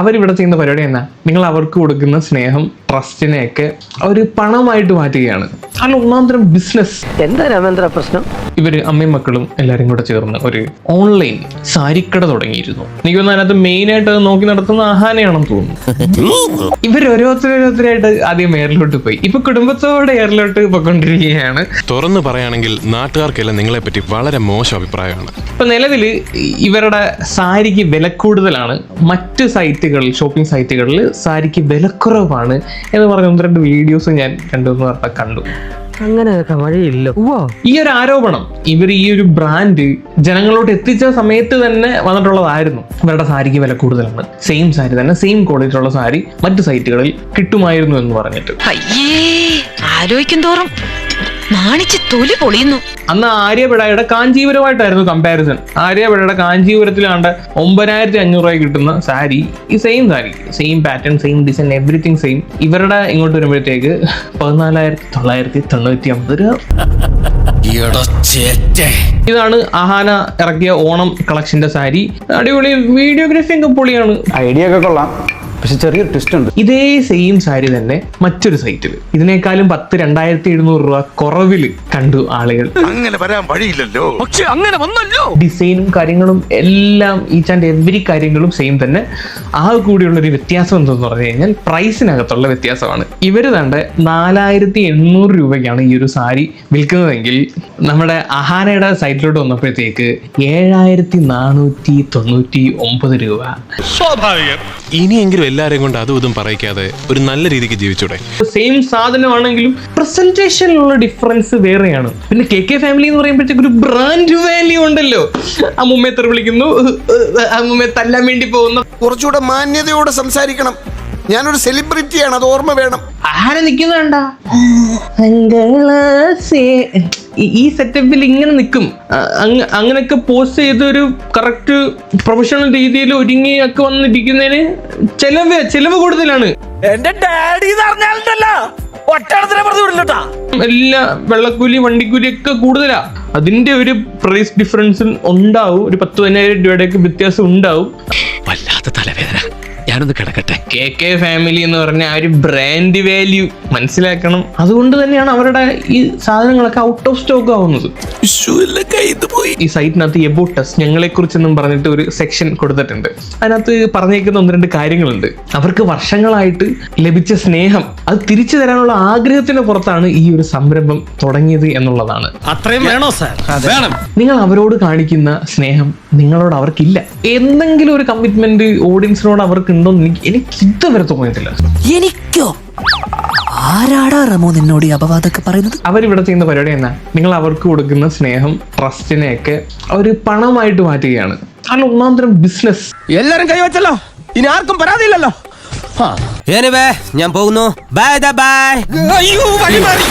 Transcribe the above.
അവരിവിടെ ചെയ്യുന്ന പരിപാടി എന്നാ, നിങ്ങൾ അവർക്ക് കൊടുക്കുന്ന സ്നേഹം, ട്രസ്റ്റിനെയൊക്കെ ഒരു പണമായിട്ട് മാറ്റുകയാണ്. അല്ല, ഒന്നാം തരം ബിസിനസ്. എന്താ രാമേന്ദ്ര പ്രശ്നം? ഇവര് അമ്മയും മക്കളും എല്ലാരും കൂടെ ചേർന്ന് ഒരു ഓൺലൈൻ സാരിക്കട തുടങ്ങിയിരുന്നു. എനിക്ക് തോന്നുന്നു അതിനകത്ത് മെയിൻ ആയിട്ട് നോക്കി നടത്തുന്ന അഹാനയാണെന്ന് തോന്നുന്നു. ഇവർ ഓരോരുത്തരായിട്ട് ആദ്യം എയറിലോട്ട് പോയി, ഇപ്പൊ കുടുംബത്തോടെ എയറിലോട്ട് പോയിക്കൊണ്ടിരിക്കുകയാണ്. തുറന്നു പറയുകയാണെങ്കിൽ നാട്ടുകാർക്കെല്ലാം നിങ്ങളെ പറ്റി വളരെ മോശം അഭിപ്രായമാണ്. ഇപ്പൊ നിലവിൽ ഇവരുടെ സാരിക്ക് വില കൂടുതലാണ്, മറ്റ് സൈറ്റുകളിൽ, ഷോപ്പിംഗ് സൈറ്റുകളിൽ സാരിക്ക് വിലക്കുറവാണ് എന്ന് പറഞ്ഞ 1-2 വീഡിയോസ് ഞാൻ 2-3 വട്ടം കണ്ടു. അങ്ങനെയൊക്കെ വഴിയില്ല. ഈ ഒരു ആരോപണം ഇവർ ഈ ഒരു ബ്രാൻഡ് ജനങ്ങളോട് എത്തിച്ച സമയത്ത് തന്നെ വന്നിട്ടുള്ളതായിരുന്നു. ഇവരുടെ സാരിക്ക് വില കൂടുതലാണ്, സെയിം സാരി തന്നെ, സെയിം ക്വാളിറ്റി ഉള്ള സാരി മറ്റു സൈറ്റുകളിൽ കിട്ടുമായിരുന്നു എന്ന് പറഞ്ഞിട്ട്. ആലോചിക്കും തോറും നാണിച്ച് തൊലി പൊളിയുന്നു. അന്ന് ആര്യബിഡയുടെ കാഞ്ചീപുരമായിട്ടായിരുന്നു കമ്പാരിസൺ. ആര്യബിഡയുടെ കാഞ്ചീപുരത്തിലാണ്ട് 9,500 രൂപ കിട്ടുന്ന സാരി, ഈ same sari, same pattern, same design, everything same. ഇവരുടെ ഇങ്ങോട്ട് വരുമ്പോഴത്തേക്ക് 14,999 രൂപ. ഇതാണ് അഹാന ഇറക്കിയ ഓണം കളക്ഷന്റെ സാരി. അടിപൊളി, വീഡിയോഗ്രാഫി ഒക്കെ പൊളിയാണ്. ഐഡിയ ഒക്കെ കൊള്ളാം, പക്ഷെ ചെറിയൊരു ട്വിസ്റ്റ് ഉണ്ട്. ഇതേ സെയിം സാരി തന്നെ മറ്റൊരു സൈറ്റിൽ ഇതിനേക്കാളും 2,700 രൂപ കുറവിൽ കണ്ടു ആളുകൾ. അങ്ങനെ വരാൻ വഴിയില്ലല്ലോ, പക്ഷെ അങ്ങനെ വന്നല്ലോ. ഡിസൈനും കാര്യങ്ങളും എല്ലാം, ഈച്ച് ആൻഡ് എവരി കാര്യങ്ങളും സെയിം തന്നെ. ആ കൂടിയുള്ള ഒരു വ്യത്യാസം എന്തെന്ന് പറഞ്ഞു കഴിഞ്ഞാൽ പ്രൈസിനകത്തുള്ള വ്യത്യാസമാണ്. ഇവർ തന്നെ 4,800 രൂപയ്ക്കാണ് ഈ ഒരു സാരി വിൽക്കുന്നതെങ്കിൽ നമ്മുടെ അഹാനയുടെ സൈറ്റിലോട്ട് വന്നപ്പോഴത്തേക്ക് 7,499 രൂപ. സ്വാഭാവികം. ഇനിയെങ്കിലും എല്ലാരെയും കൊണ്ട് അതും ഇതും പറയിക്കാതെ ഒരു നല്ല രീതിക്ക് ജീവിച്ചൂടെ? സെയിം സാധനമാണെങ്കിലും പ്രസന്റേഷനിലുള്ള ഡിഫറൻസ് വേറെയാണ്. പിന്നെ KK ഫാമിലി എന്ന് പറയുമ്പോഴത്തേക്ക് ഒരു ബ്രാൻഡ് വാല്യൂ ഉണ്ടല്ലോ. അമ്മൂമ്മയെ തെറി വിളിക്കുന്നു, അമ്മൂമ്മയെ തല്ലാൻ വേണ്ടി പോകുന്ന. കുറച്ചുകൂടെ മാന്യതയോടെ സംസാരിക്കണം. ഞാനൊരു സെലിബ്രിറ്റിയാണ്, അത് ഓർമ്മ വേണം. ആരെ നിൽക്കുന്നുണ്ട ഈ സെറ്റപ്പിൽ ഇങ്ങനെ നിൽക്കും. അങ്ങനെയൊക്കെ പോസ്റ്റ് ചെയ്ത് ഒരു കറക്റ്റ് പ്രൊഫഷണൽ രീതിയിൽ ഒരുങ്ങി ഒക്കെ വന്നിരിക്കുന്നതിന് ചെലവ് കൂടുതലാണ്. എന്റെ ഡാഡി എല്ലാ വെള്ളക്കൂലി, വണ്ടിക്കൂലി ഒക്കെ കൂടുതലാ. അതിന്റെ ഒരു പ്രൈസ് ഡിഫറൻസ് ഉണ്ടാവും. ഒരു 10,000 രൂപയുടെയൊക്കെ വ്യത്യാസം ഉണ്ടാവും. വല്ലാത്ത തലവേദന, ഞാനൊന്ന് കിടക്കട്ടെ. KK ഫാമിലി എന്ന് പറഞ്ഞ ആ ഒരു ബ്രാൻഡ് വാല്യൂ മനസ്സിലാക്കണം. അതുകൊണ്ട് തന്നെയാണ് അവരുടെ ഈ സാധനങ്ങളൊക്കെ ഔട്ട് ഓഫ് സ്റ്റോക്ക് ആവുന്നത്. ഈ സൈറ്റിനകത്ത് എബൌട്ട് അസ്, ഞങ്ങളെ കുറിച്ചെന്നും പറഞ്ഞിട്ട് ഒരു സെക്ഷൻ കൊടുത്തിട്ടുണ്ട്. അതിനകത്ത് പറഞ്ഞേക്കുന്ന 1-2 കാര്യങ്ങളുണ്ട്. അവർക്ക് വർഷങ്ങളായിട്ട് ലഭിച്ച സ്നേഹം അത് തിരിച്ചു തരാനുള്ള ആഗ്രഹത്തിന് പുറത്താണ് ഈ ഒരു സംരംഭം തുടങ്ങിയത് എന്നുള്ളതാണ്. അത്രയും വേണോ സാർ? വേണം. നിങ്ങൾ അവരോട് കാണിക്കുന്ന സ്നേഹം നിങ്ങളോട് അവർക്കില്ല. എന്തെങ്കിലും ഒരു കമ്മിറ്റ്മെന്റ് ഓഡിയൻസിനോട് അവർക്ക് ഉണ്ടോന്ന് എനിക്ക് ഇതുവരെ തോന്നിയിട്ടില്ല. എനിക്കോ? ആരാടാ റമോ നിന്നോട് അപവാദമൊക്കെ പറയുന്നത്? അവരിവിടെ ചെയ്യുന്ന പരിപാടി എന്നാ, നിങ്ങൾ അവർക്ക് കൊടുക്കുന്ന സ്നേഹം, ട്രസ്റ്റിനെയൊക്കെ ഒരു പണമായിട്ട് മാറ്റുകയാണ്. അല്ല, ഒന്നാം തരം ബിസിനസ്. എല്ലാരും കൈവച്ചല്ലോ, ഇനി ആർക്കും പരാതിയില്ലല്ലോ. ഞാൻ പോകുന്നു. Bye bye. അയ്യോ, വഴി മാറി.